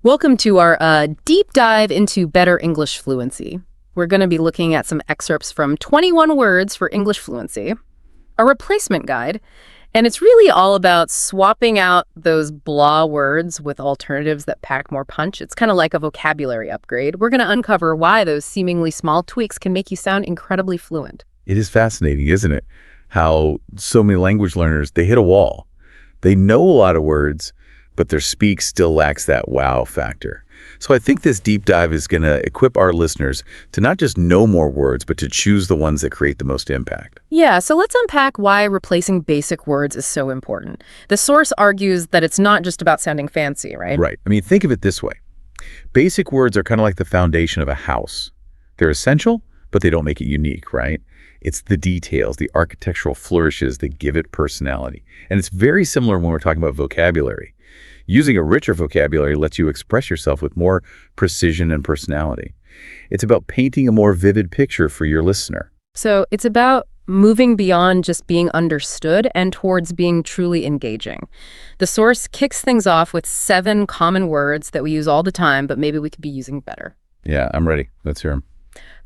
Welcome to our deep dive into better English fluency. We're going to be looking at some excerpts from 21 Words for English Fluency, a replacement guide, and it's really all about swapping out those blah words with alternatives that pack more punch. It's kind of like a vocabulary upgrade. We're going to uncover why those seemingly small tweaks can make you sound incredibly fluent. It is fascinating, isn't it? How so many language learners, they hit a wall. They know a lot of words, but their speak still lacks that wow factor. So I think this deep dive is going to equip our listeners to not just know more words, but to choose the ones that create the most impact. Yeah, so let's unpack why replacing basic words is so important. The source argues that it's not just about sounding fancy, right? Right. I mean, think of it this way. Basic words are kind of like the foundation of a house. They're essential, but they don't make it unique, right? It's the details, the architectural flourishes that give it personality. And it's very similar when we're talking about vocabulary. Using a richer vocabulary lets you express yourself with more precision and personality. It's about painting a more vivid picture for your listener. So it's about moving beyond just being understood and towards being truly engaging. The source kicks things off with 7 common words that we use all the time, but maybe we could be using better. Yeah, I'm ready. Let's hear them.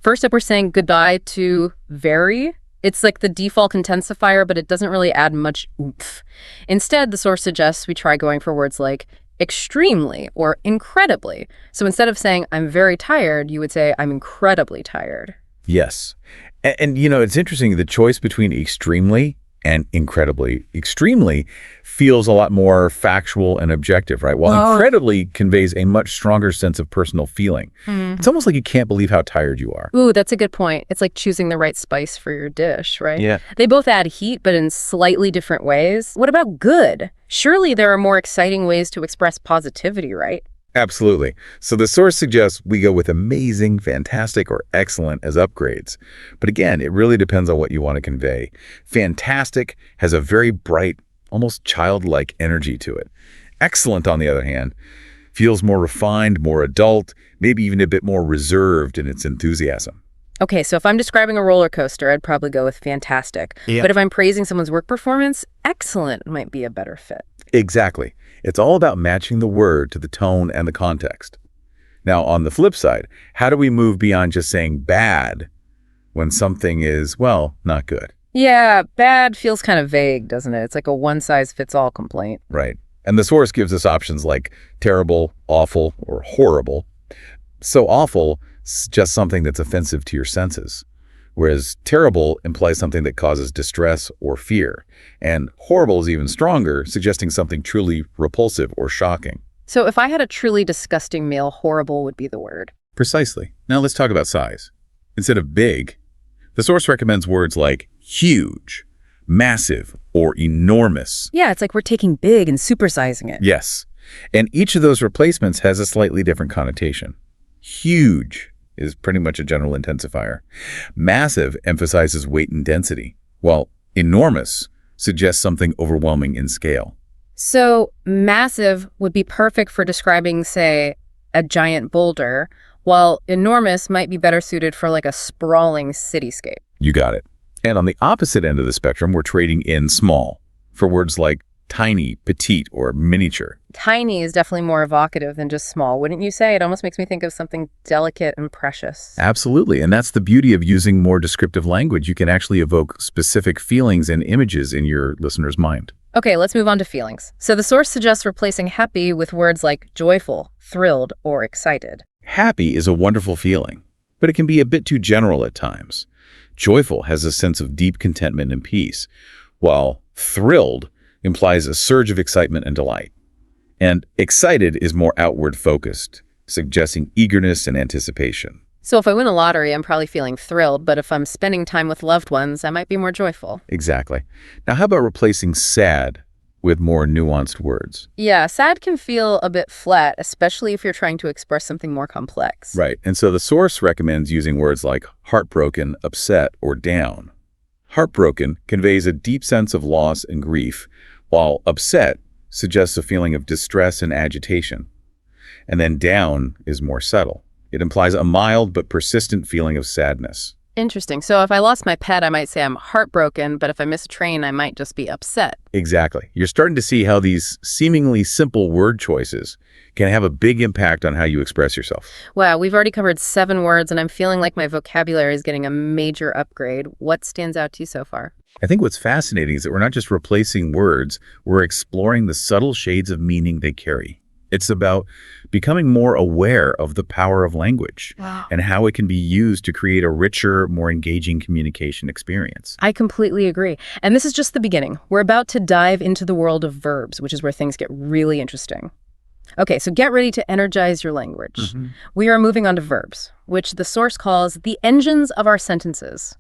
First up, we're saying goodbye to very. It's like the default intensifier, but it doesn't really add much oomph. Instead, the source suggests we try going for words like extremely or incredibly. So instead of saying, I'm very tired, you would say, I'm incredibly tired. Yes. And you know, it's interesting, the choice between extremely and incredibly. Extremely feels a lot more factual and objective, right? While incredibly conveys a much stronger sense of personal feeling. It's almost like you can't believe how tired you are. Ooh, that's a good point. It's like choosing the right spice for your dish, right? Yeah. They both add heat, but in slightly different ways. What about good? Surely there are more exciting ways to express positivity, right? Absolutely. So the source suggests we go with amazing, fantastic, or excellent as upgrades. But again, it really depends on what you want to convey. Fantastic has a very bright, almost childlike energy to it. Excellent, on the other hand, feels more refined, more adult, maybe even a bit more reserved in its enthusiasm. Okay, so if I'm describing a roller coaster, I'd probably go with fantastic. Yeah. But if I'm praising someone's work performance, excellent might be a better fit. Exactly. It's all about matching the word to the tone and the context. Now, on the flip side, how do we move beyond just saying bad when something is, well, not good? Yeah, bad feels kind of vague, doesn't it? It's like a one-size-fits-all complaint. Right. And the source gives us options like terrible, awful, or horrible. So awful suggests something that's offensive to your senses, whereas terrible implies something that causes distress or fear. And horrible is even stronger, suggesting something truly repulsive or shocking. So if I had a truly disgusting meal, horrible would be the word. Precisely. Now let's talk about size. Instead of big, the source recommends words like huge, massive, or enormous. Yeah, it's like we're taking big and supersizing it. Yes. And each of those replacements has a slightly different connotation. Huge is pretty much a general intensifier. Massive emphasizes weight and density, while enormous suggests something overwhelming in scale. So massive would be perfect for describing, say, a giant boulder, while enormous might be better suited for like a sprawling cityscape. You got it. And on the opposite end of the spectrum, we're trading in small for words like tiny, petite, or miniature. Tiny is definitely more evocative than just small, wouldn't you say? It almost makes me think of something delicate and precious. Absolutely. And that's the beauty of using more descriptive language. You can actually evoke specific feelings and images in your listener's mind. Okay, let's move on to feelings. So the source suggests replacing happy with words like joyful, thrilled, or excited. Happy is a wonderful feeling, but it can be a bit too general at times. Joyful has a sense of deep contentment and peace, while thrilled implies a surge of excitement and delight. And excited is more outward focused, suggesting eagerness and anticipation. So if I win the lottery, I'm probably feeling thrilled, but if I'm spending time with loved ones, I might be more joyful. Exactly. Now, how about replacing sad with more nuanced words? Yeah, sad can feel a bit flat, especially if you're trying to express something more complex. Right. And so the source recommends using words like heartbroken, upset, or down. Heartbroken conveys a deep sense of loss and grief, while upset suggests a feeling of distress and agitation. And then down is more subtle. It implies a mild but persistent feeling of sadness. Interesting. So if I lost my pet, I might say I'm heartbroken, but if I miss a train, I might just be upset. Exactly. You're starting to see how these seemingly simple word choices can have a big impact on how you express yourself. Wow, we've already covered 7 words, and I'm feeling like my vocabulary is getting a major upgrade. What stands out to you so far? I think what's fascinating is that we're not just replacing words, we're exploring the subtle shades of meaning they carry. It's about becoming more aware of the power of language Wow. and how it can be used to create a richer, more engaging communication experience. I completely agree. And this is just the beginning. We're about to dive into the world of verbs, which is where things get really interesting. Okay, so get ready to energize your language. We are moving on to verbs, which the source calls the engines of our sentences.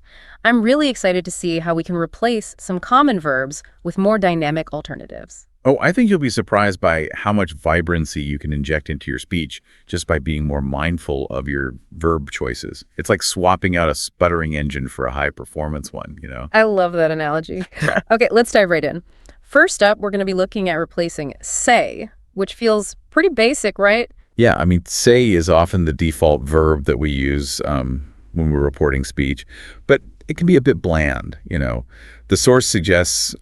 I'm really excited to see how we can replace some common verbs with more dynamic alternatives. Oh, I think you'll be surprised by how much vibrancy you can inject into your speech just by being more mindful of your verb choices. It's like swapping out a sputtering engine for a high-performance one, you know? I love that analogy. Okay, let's dive right in. First up, we're going to be looking at replacing say, which feels pretty basic, right? Yeah, I mean, say is often the default verb that we use when we're reporting speech, but it can be a bit bland, you know? The source suggests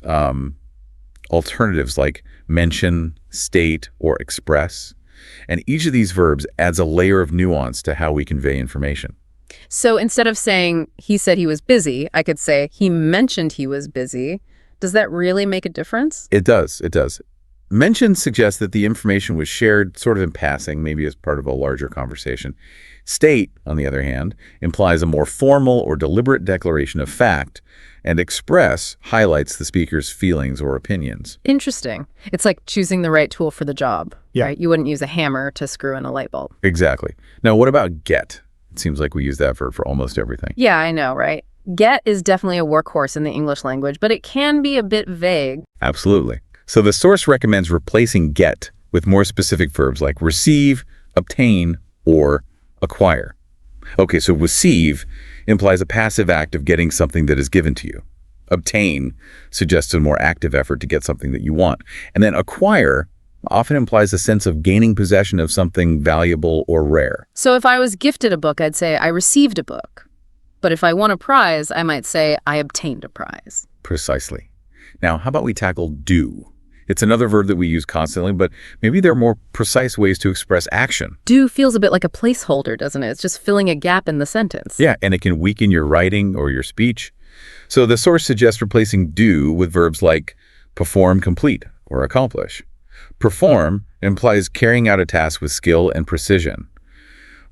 alternatives like mention, state, or express. And each of these verbs adds a layer of nuance to how we convey information. So instead of saying he said he was busy, I could say he mentioned he was busy. Does that really make a difference? It does. It does. Mention suggests that the information was shared sort of in passing, maybe as part of a larger conversation. State, on the other hand, implies a more formal or deliberate declaration of fact, and express highlights the speaker's feelings or opinions. Interesting. It's like choosing the right tool for the job, Yeah. right? You wouldn't use a hammer to screw in a light bulb. Exactly. Now, what about get? It seems like we use that for almost everything. Yeah, I know, right? Get is definitely a workhorse in the English language, but it can be a bit vague. Absolutely. So the source recommends replacing get with more specific verbs like receive, obtain, or acquire. Okay, so receive implies a passive act of getting something that is given to you. Obtain suggests a more active effort to get something that you want. And then acquire often implies a sense of gaining possession of something valuable or rare. So if I was gifted a book, I'd say I received a book. But if I won a prize, I might say I obtained a prize. Precisely. Now, how about we tackle do? It's another verb that we use constantly, but maybe there are more precise ways to express action. Do feels a bit like a placeholder, doesn't it? It's just filling a gap in the sentence. Yeah, and it can weaken your writing or your speech. So the source suggests replacing do with verbs like perform, complete, or accomplish. Perform implies carrying out a task with skill and precision,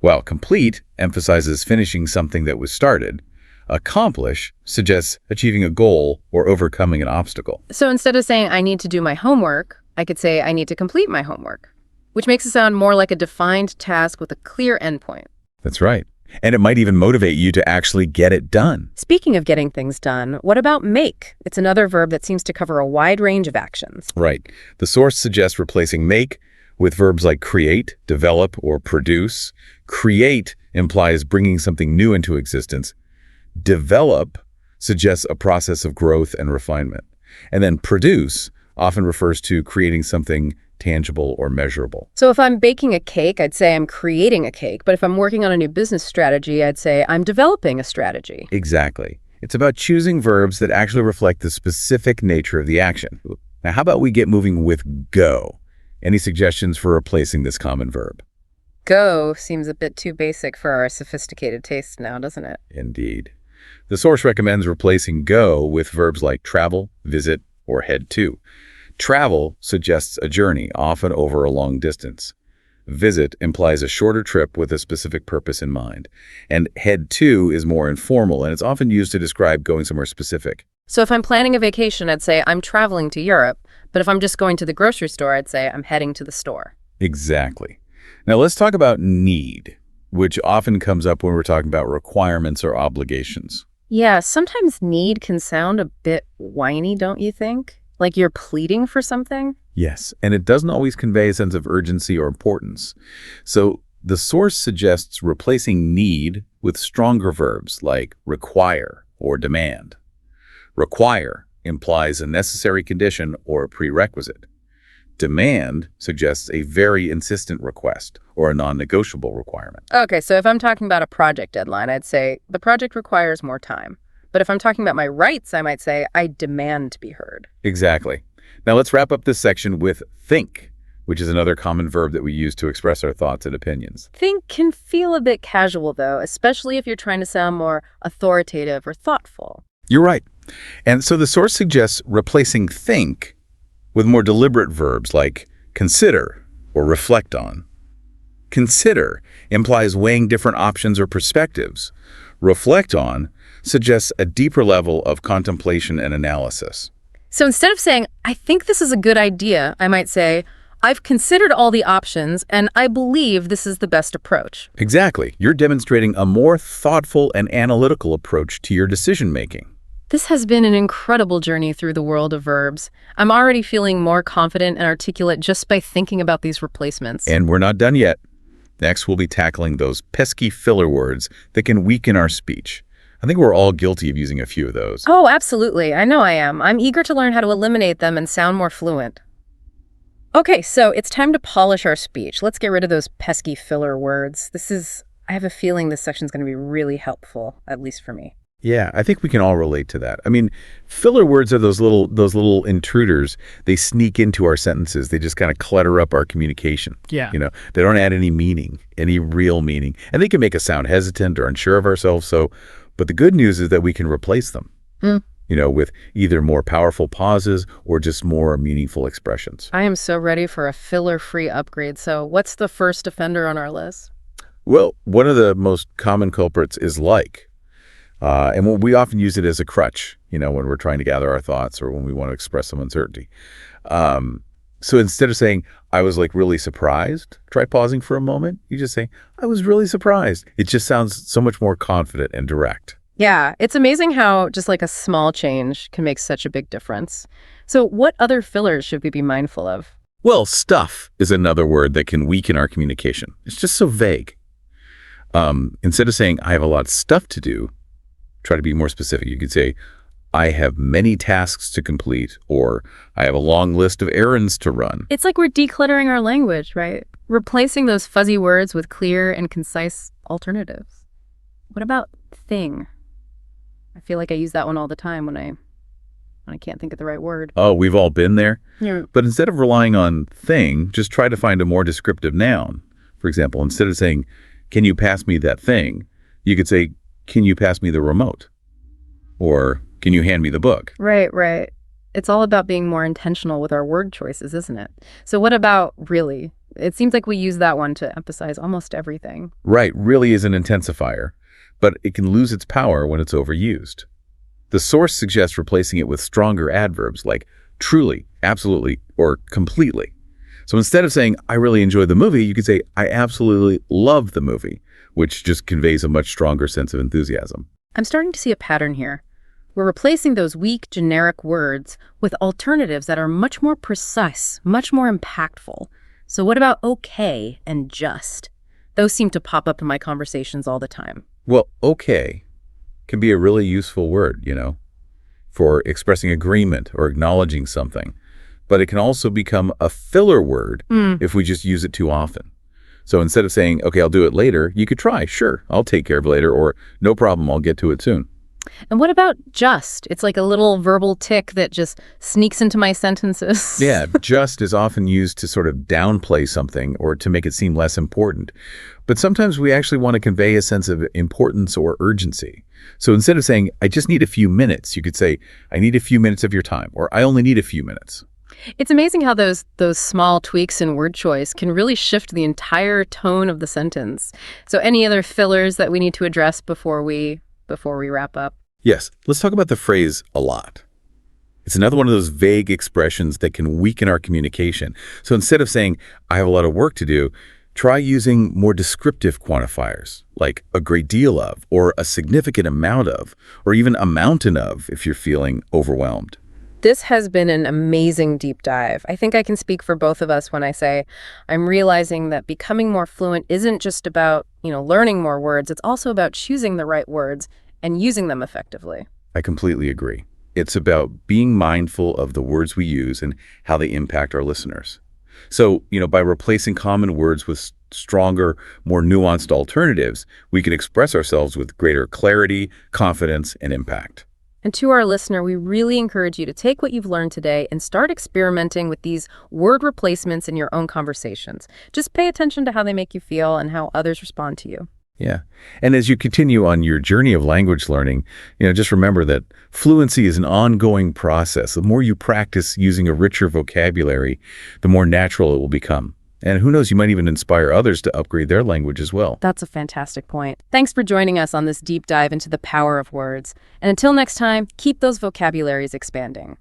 while complete emphasizes finishing something that was started. Accomplish suggests achieving a goal or overcoming an obstacle. So instead of saying I need to do my homework, I could say I need to complete my homework, which makes it sound more like a defined task with a clear endpoint. That's right. And it might even motivate you to actually get it done. Speaking of getting things done, what about make? It's another verb that seems to cover a wide range of actions. Right. The source suggests replacing make with verbs like create, develop, or produce. Create implies bringing something new into existence. Develop suggests a process of growth and refinement. And then produce often refers to creating something tangible or measurable. So if I'm baking a cake, I'd say I'm creating a cake. But if I'm working on a new business strategy, I'd say I'm developing a strategy. Exactly. It's about choosing verbs that actually reflect the specific nature of the action. Now, how about we get moving with go? Any suggestions for replacing this common verb? Go seems a bit too basic for our sophisticated taste now, doesn't it? Indeed. The source recommends replacing go with verbs like travel, visit, or head to. Travel suggests a journey, often over a long distance. Visit implies a shorter trip with a specific purpose in mind. And head to is more informal, and it's often used to describe going somewhere specific. So if I'm planning a vacation, I'd say I'm traveling to Europe. But if I'm just going to the grocery store, I'd say I'm heading to the store. Exactly. Now let's talk about need, which often comes up when we're talking about requirements or obligations. Yeah, sometimes need can sound a bit whiny, don't you think? Like you're pleading for something? Yes, and it doesn't always convey a sense of urgency or importance. So the source suggests replacing need with stronger verbs like require or demand. Require implies a necessary condition or a prerequisite. Demand suggests a very insistent request or a non-negotiable requirement. Okay, so if I'm talking about a project deadline, I'd say the project requires more time. But if I'm talking about my rights, I might say I demand to be heard. Exactly. Now let's wrap up this section with think, which is another common verb that we use to express our thoughts and opinions. Think can feel a bit casual, though, especially if you're trying to sound more authoritative or thoughtful. You're right. And so the source suggests replacing think with more deliberate verbs like consider or reflect on. Consider implies weighing different options or perspectives. Reflect on suggests a deeper level of contemplation and analysis. So instead of saying, I think this is a good idea, I might say, I've considered all the options, and I believe this is the best approach. Exactly. You're demonstrating a more thoughtful and analytical approach to your decision-making. This has been an incredible journey through the world of verbs. I'm already feeling more confident and articulate just by thinking about these replacements. And we're not done yet. Next, we'll be tackling those pesky filler words that can weaken our speech. I think we're all guilty of using a few of those. Oh, absolutely. I know I am. I'm eager to learn how to eliminate them and sound more fluent. Okay, so it's time to polish our speech. Let's get rid of those pesky filler words. I have a feeling this section's going to be really helpful, at least for me. Yeah, I think we can all relate to that. I mean, filler words are those little intruders. They sneak into our sentences. They just kind of clutter up our communication. Yeah. They don't add any meaning, any real meaning. And they can make us sound hesitant or unsure of ourselves. But the good news is that we can replace them, with either more powerful pauses or just more meaningful expressions. I am so ready for a filler-free upgrade. So what's the first offender on our list? Well, one of the most common culprits is like. And we often use it as a crutch, when we're trying to gather our thoughts or when we want to express some uncertainty. So instead of saying, I was really surprised, try pausing for a moment. You just say, I was really surprised. It just sounds so much more confident and direct. Yeah, it's amazing how just a small change can make such a big difference. So what other fillers should we be mindful of? Well, stuff is another word that can weaken our communication. It's just so vague. Instead of saying, I have a lot of stuff to do, try to be more specific. You could say, I have many tasks to complete, or I have a long list of errands to run. It's like we're decluttering our language, right? Replacing those fuzzy words with clear and concise alternatives. What about thing? I feel like I use that one all the time when I can't think of the right word. Oh, we've all been there. Yeah. But instead of relying on thing, just try to find a more descriptive noun. For example, instead of saying, can you pass me that thing? You could say, can you pass me the remote? Or can you hand me the book? Right. It's all about being more intentional with our word choices, isn't it? So what about really? It seems like we use that one to emphasize almost everything. Right. Really is an intensifier, but it can lose its power when it's overused. The source suggests replacing it with stronger adverbs like truly, absolutely, or completely. So instead of saying, I really enjoyed the movie, you could say, I absolutely love the movie, which just conveys a much stronger sense of enthusiasm. I'm starting to see a pattern here. We're replacing those weak, generic words with alternatives that are much more precise, much more impactful. So what about okay and just? Those seem to pop up in my conversations all the time. Well, okay can be a really useful word, for expressing agreement or acknowledging something. But it can also become a filler word if we just use it too often. So instead of saying, okay, I'll do it later, you could try, sure, I'll take care of it later, or no problem, I'll get to it soon. And what about just? It's like a little verbal tick that just sneaks into my sentences. Yeah, just is often used to sort of downplay something or to make it seem less important. But sometimes we actually want to convey a sense of importance or urgency. So instead of saying, I just need a few minutes, you could say, I need a few minutes of your time, or I only need a few minutes. It's amazing how those small tweaks in word choice can really shift the entire tone of the sentence. So any other fillers that we need to address before we wrap up? Yes, let's talk about the phrase a lot. It's another one of those vague expressions that can weaken our communication. So instead of saying, I have a lot of work to do, try using more descriptive quantifiers, like a great deal of, or a significant amount of, or even a mountain of if you're feeling overwhelmed. This has been an amazing deep dive. I think I can speak for both of us when I say I'm realizing that becoming more fluent isn't just about, learning more words. It's also about choosing the right words and using them effectively. I completely agree. It's about being mindful of the words we use and how they impact our listeners. So, by replacing common words with stronger, more nuanced alternatives, we can express ourselves with greater clarity, confidence, and impact. And to our listener, we really encourage you to take what you've learned today and start experimenting with these word replacements in your own conversations. Just pay attention to how they make you feel and how others respond to you. Yeah. And as you continue on your journey of language learning, just remember that fluency is an ongoing process. The more you practice using a richer vocabulary, the more natural it will become. And who knows, you might even inspire others to upgrade their language as well. That's a fantastic point. Thanks for joining us on this deep dive into the power of words. And until next time, keep those vocabularies expanding.